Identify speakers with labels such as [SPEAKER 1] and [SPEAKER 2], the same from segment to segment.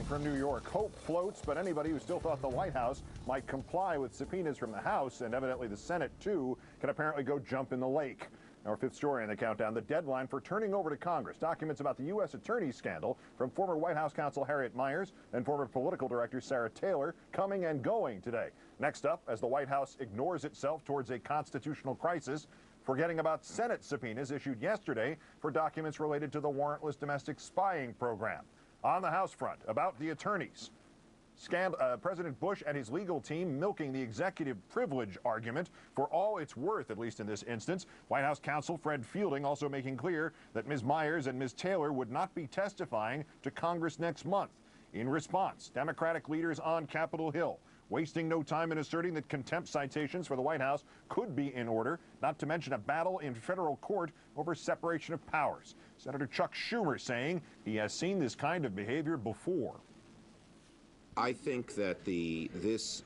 [SPEAKER 1] from New York. Hope floats, but anybody who still thought the White House might comply with subpoenas from the House, and evidently the Senate too, can apparently go jump in the lake. Our fifth story in the countdown, the deadline for turning over to Congress documents about the U.S. attorney scandal from former White House counsel Harriet Miers and former political director Sarah Taylor coming and going today. Next up, as the White House ignores itself towards a constitutional crisis, forgetting about Senate subpoenas issued yesterday for documents related to the warrantless domestic spying program. On the House front, about the attorneys. President Bush and his legal team milking the executive privilege argument for all it's worth, at least in this instance. White House counsel Fred Fielding also making clear that Ms. Miers and Ms. Taylor would not be testifying to Congress next month. In response, Democratic leaders on Capitol Hill wasting no time in asserting that contempt citations for the White House could be in order, not to mention a battle in federal court over separation of powers. Senator Chuck Schumer saying he has seen this kind of behavior before.
[SPEAKER 2] I think that this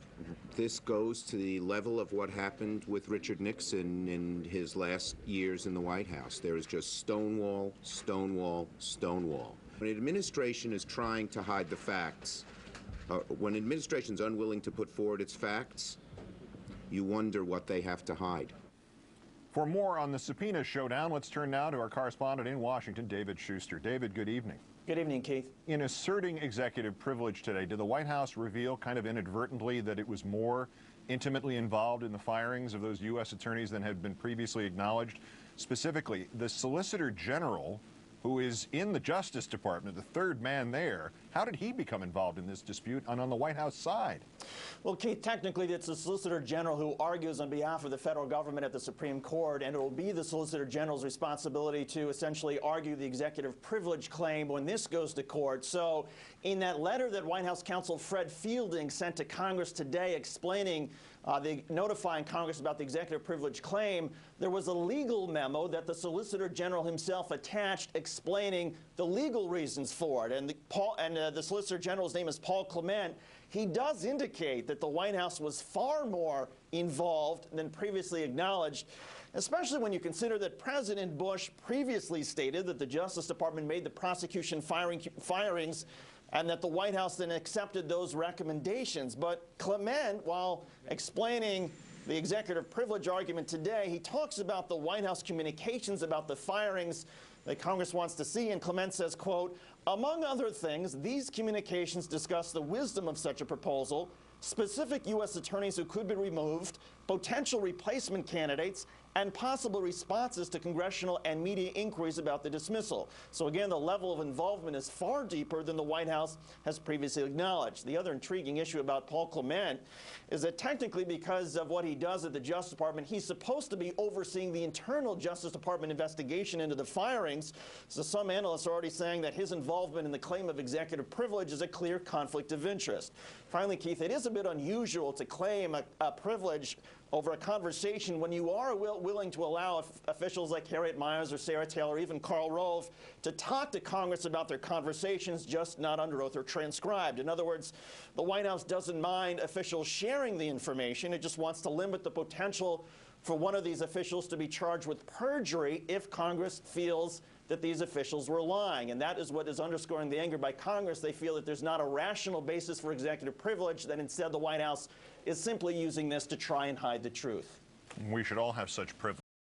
[SPEAKER 2] goes to the level of what happened with Richard Nixon in his last years in the White House. There is just stonewall, stonewall, stonewall. When an administration is trying to hide the facts, when an administration is unwilling to put forward its facts, you wonder what they have to hide.
[SPEAKER 1] For more on the subpoena showdown, let's turn now to our correspondent in Washington, David Shuster. David, good evening.
[SPEAKER 3] Good evening, Keith.
[SPEAKER 1] In asserting executive privilege today, did the White House reveal kind of inadvertently that it was more intimately involved in the firings of those U.S. attorneys than had been previously acknowledged? Specifically, the Solicitor General, who is in the Justice Department, the third man there, how did he become involved in this dispute and on the White House side?
[SPEAKER 3] Well, Keith, technically it's the Solicitor General who argues on behalf of the federal government at the Supreme Court, and it will be the Solicitor General's responsibility to essentially argue the executive privilege claim when this goes to court. So in that letter that White House counsel Fred Fielding sent to Congress today explaining notifying Congress about the executive privilege claim, there was a legal memo that the Solicitor General himself attached explaining the legal reasons for it. And the Solicitor General's name is Paul Clement. He does indicate that the White House was far more involved than previously acknowledged, especially when you consider that President Bush previously stated that the Justice Department made the prosecution firings and that the White House then accepted those recommendations. But Clement, while explaining the executive privilege argument today, he talks about the White House communications about the firings that Congress wants to see, and Clement says, quote, "Among other things, these communications discuss the wisdom of such a proposal, specific U.S. attorneys who could be removed, potential replacement candidates, and possible responses to congressional and media inquiries about the dismissal." So again, the level of involvement is far deeper than the White House has previously acknowledged. The other intriguing issue about Paul Clement is that technically, because of what he does at the Justice Department, he's supposed to be overseeing the internal Justice Department investigation into the firings. So some analysts are already saying that his involvement in the claim of executive privilege is a clear conflict of interest. Finally, Keith, it is a bit unusual to claim a privilege over a conversation when you are willing to allow officials like Harriet Miers or Sarah Taylor, or even Karl Rove, to talk to Congress about their conversations, just not under oath or transcribed. In other words, the White House doesn't mind officials sharing the information. It just wants to limit the potential for one of these officials to be charged with perjury if Congress feels that these officials were lying. And that is what is underscoring the anger by Congress. They feel that there's not a rational basis for executive privilege, that instead the White House is simply using this to try and hide the truth.
[SPEAKER 1] We should all have such privilege.